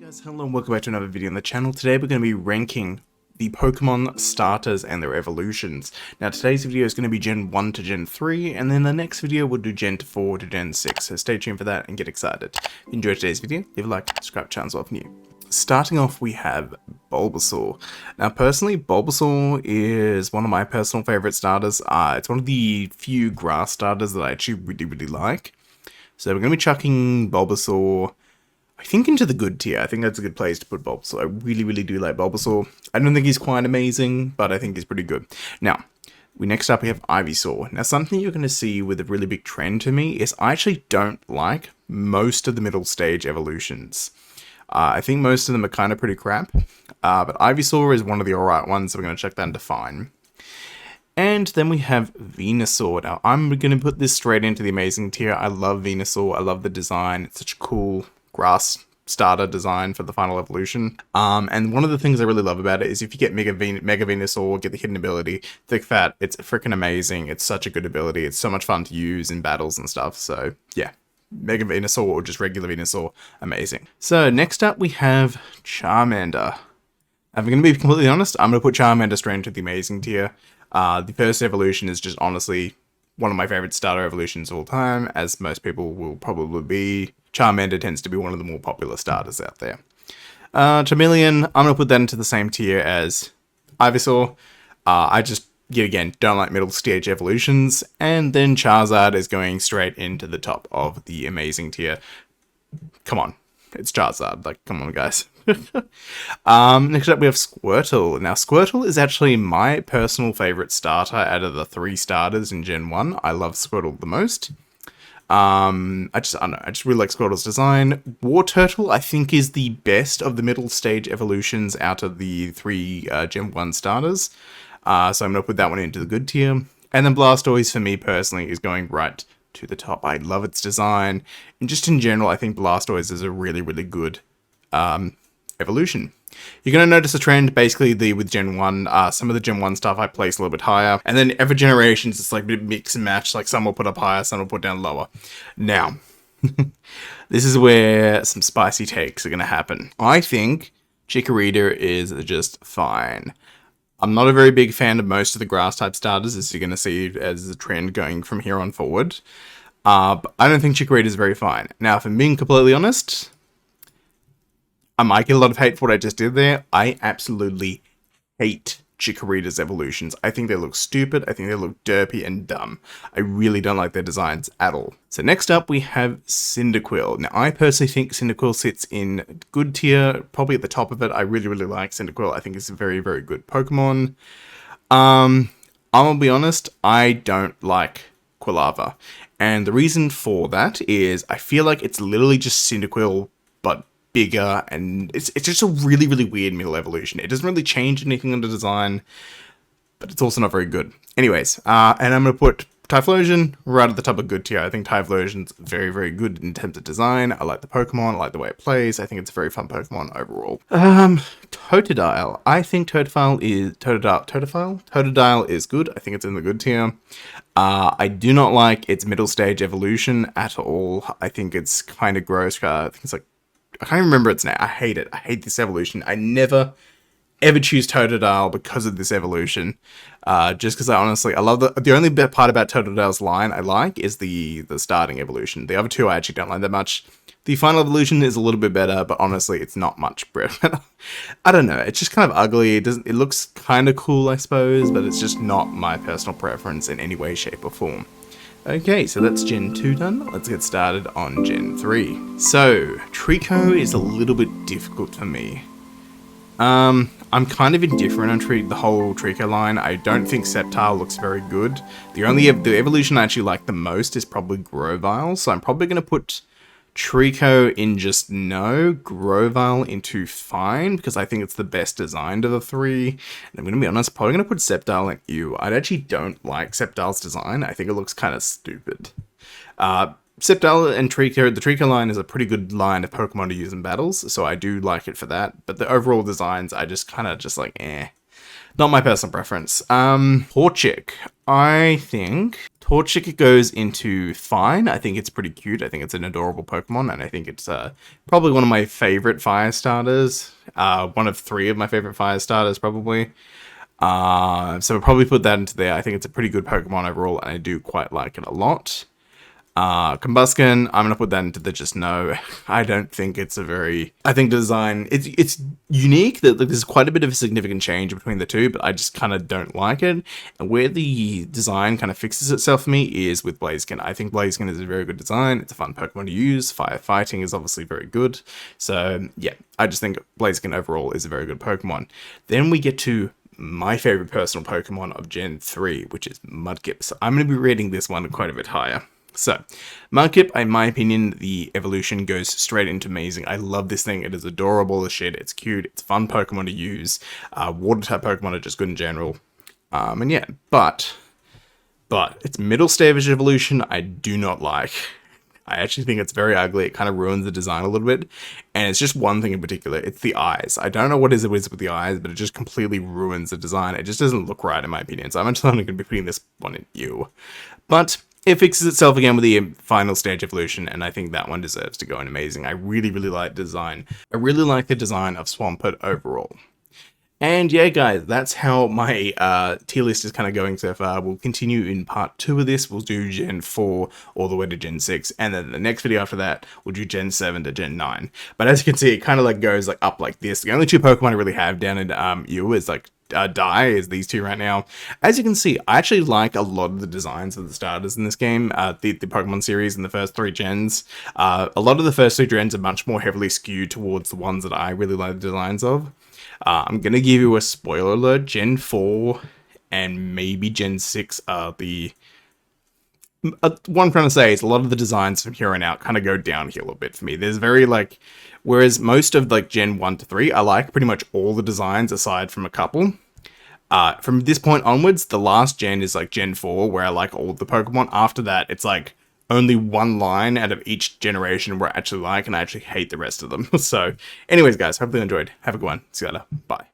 Guys, hello and welcome back to another video on the channel. Today we're going to be ranking the Pokemon starters and their evolutions. Now today's video is going to be Gen 1 to Gen 3, and then the next video we'll do Gen 4 to Gen 6, so stay tuned for that and get excited. If you enjoyed today's video, leave a like, subscribe, channel's off new. Starting off we have Bulbasaur. Now personally, Bulbasaur is one of my personal favourite starters. It's one of the few grass starters that I actually really like. So we're going to be chucking Bulbasaur, I think, into the good tier. I think that's a good place to put Bulbasaur. I really do like Bulbasaur. I don't think he's quite amazing, but I think he's pretty good. Now, next up we have Ivysaur. Now, something you're going to see with a really big trend to me is I actually don't like most of the middle stage evolutions. I think most of them are kind of pretty crap, but Ivysaur is one of the alright ones, so we're going to check that into fine. And then we have Venusaur. Now, I'm going to put this straight into the amazing tier. I love Venusaur. I love the design. It's such a cool grass starter design for the final evolution. And one of the things I really love about it is if you get Mega Venusaur, get the hidden ability, Thick Fat, it's freaking amazing. It's such a good ability. It's so much fun to use in battles and stuff. So yeah, Mega Venusaur or just regular Venusaur, amazing. So next up we have Charmander. If I'm going to be completely honest, I'm going to put Charmander straight into the amazing tier. The first evolution is just honestly one of my favorite starter evolutions of all time, as most people will probably be. Charmander tends to be one of the more popular starters out there. Charmeleon, I'm going to put that into the same tier as Ivysaur. I just, yet again, don't like middle stage evolutions. And then Charizard is going straight into the top of the amazing tier. Come on, it's Charizard. Like, come on, guys. Next up we have Squirtle. Now, Squirtle is actually my personal favorite starter out of the 3 starters in Gen 1. I love Squirtle the most. I don't know, I just really like Squirtle's design. Wartortle, I think, is the best of the middle stage evolutions out of the 3 Gen 1 starters. So I'm going to put that one into the good tier. And then Blastoise, for me personally, is going right to the top. I love its design. And just in general, I think Blastoise is a really good evolution. You're going to notice a trend basically with Gen 1. Some of the Gen 1 stuff I place a little bit higher, and then every generation it's like a bit mix and match, like some will put up higher, some will put down lower. Now, this is where some spicy takes are going to happen. I think Chikorita is just fine. I'm not a very big fan of most of the grass type starters, as you're going to see as a trend going from here on forward. But I don't think Chikorita is very fine. Now, if I'm being completely honest, I might get a lot of hate for what I just did there. I absolutely hate Chikorita's evolutions. I think they look stupid. I think they look derpy and dumb. I really don't like their designs at all. So next up we have Cyndaquil. Now, I personally think Cyndaquil sits in good tier, probably at the top of it. I really like Cyndaquil. I think it's a very good Pokemon. I'm gonna be honest, I don't like Quilava. And the reason for that is I feel like it's literally just Cyndaquil, but bigger, and it's just a really weird middle evolution. It doesn't really change anything on the design, but it's also not very good. Anyways, and I'm going to put Typhlosion right at the top of good tier. I think Typhlosion's very good in terms of design. I like the Pokemon, I like the way it plays. I think it's a very fun Pokemon overall. Totodile. I think Totodile is good. I think it's in the good tier. I do not like its middle stage evolution at all. I think it's kind of gross. I think it's like, I can't remember its name. I hate it. I hate this evolution. I never, ever choose Totodile because of this evolution. Just because I love the only part about Totodile's line I like is the starting evolution. The other 2 I actually don't like that much. The final evolution is a little bit better, but honestly, it's not much better. I don't know. It's just kind of ugly. It looks kind of cool, I suppose, but it's just not my personal preference in any way, shape, or form. Okay, so that's Gen 2 done. Let's get started on Gen 3. So, Trico is a little bit difficult for me. I'm kind of indifferent on the whole Trico line. I don't think Sceptile looks very good. The evolution I actually like the most is probably Grovyle, so I'm probably going to put Trico in just no, Grovyle into fine, because I think it's the best designed of the 3. And I'm going to be honest, probably going to put Sceptile in ew. I actually don't like Sceptile's design. I think it looks kind of stupid. Sceptile and Trico, the Trico line is a pretty good line of Pokemon to use in battles, so I do like it for that. But the overall designs, I just kind of like, eh. Not my personal preference. Torchic. I think Torchic goes into fine. I think it's pretty cute. I think it's an adorable Pokemon, and I think it's probably one of my favorite fire starters. One of 3 of my favorite fire starters, probably. So we'll probably put that into there. I think it's a pretty good Pokemon overall, and I do quite like it a lot. Combusken, I'm gonna put that into the just no. I don't think it's a very. I think design it's unique. That there's quite a bit of a significant change between the two, but I just kind of don't like it. And where the design kind of fixes itself for me is with Blaziken. I think Blaziken is a very good design. It's a fun Pokemon to use. Firefighting is obviously very good. So yeah, I just think Blaziken overall is a very good Pokemon. Then we get to my favorite personal Pokemon of Gen 3, which is Mudkip. So I'm going to be rating this one quite a bit higher. So, Mudkip, in my opinion, the evolution goes straight into amazing. I love this thing. It is adorable as shit. It's cute. It's fun Pokemon to use. Water type Pokemon are just good in general. And yeah, but its middle stage evolution, I do not like. I actually think it's very ugly. It kind of ruins the design a little bit. And it's just one thing in particular. It's the eyes. I don't know what it is with the eyes, but it just completely ruins the design. It just doesn't look right in my opinion. So I'm actually only going to be putting this one in you. But it fixes itself again with the final stage evolution, and I think that one deserves to go in amazing. I really, really like design. I really like the design of Swampert overall. And yeah, guys, that's how my tier list is kind of going so far. We'll continue in part 2 of this. We'll do Gen 4 all the way to Gen 6. And then the next video after that, we'll do Gen 7 to Gen 9. But as you can see, it kind of like goes like up like this. The only 2 Pokemon I really have down in U is like is these 2 right now. As you can see, I actually like a lot of the designs of the starters in this game, the Pokemon series in the first 3 gens. A lot of the first 2 gens are much more heavily skewed towards the ones that I really like the designs of. I'm gonna give you a spoiler alert. Gen 4 and maybe Gen 6 are the... what I'm trying to say is a lot of the designs from here on out kind of go downhill a bit for me. There's very like... Whereas most of like Gen 1 to 3, I like pretty much all the designs aside from a couple. From this point onwards, the last gen is like Gen 4, where I like all the Pokemon. After that, it's like only one line out of each generation where I actually like, and I actually hate the rest of them. So anyways, guys, hopefully you enjoyed. Have a good one. See you later. Bye.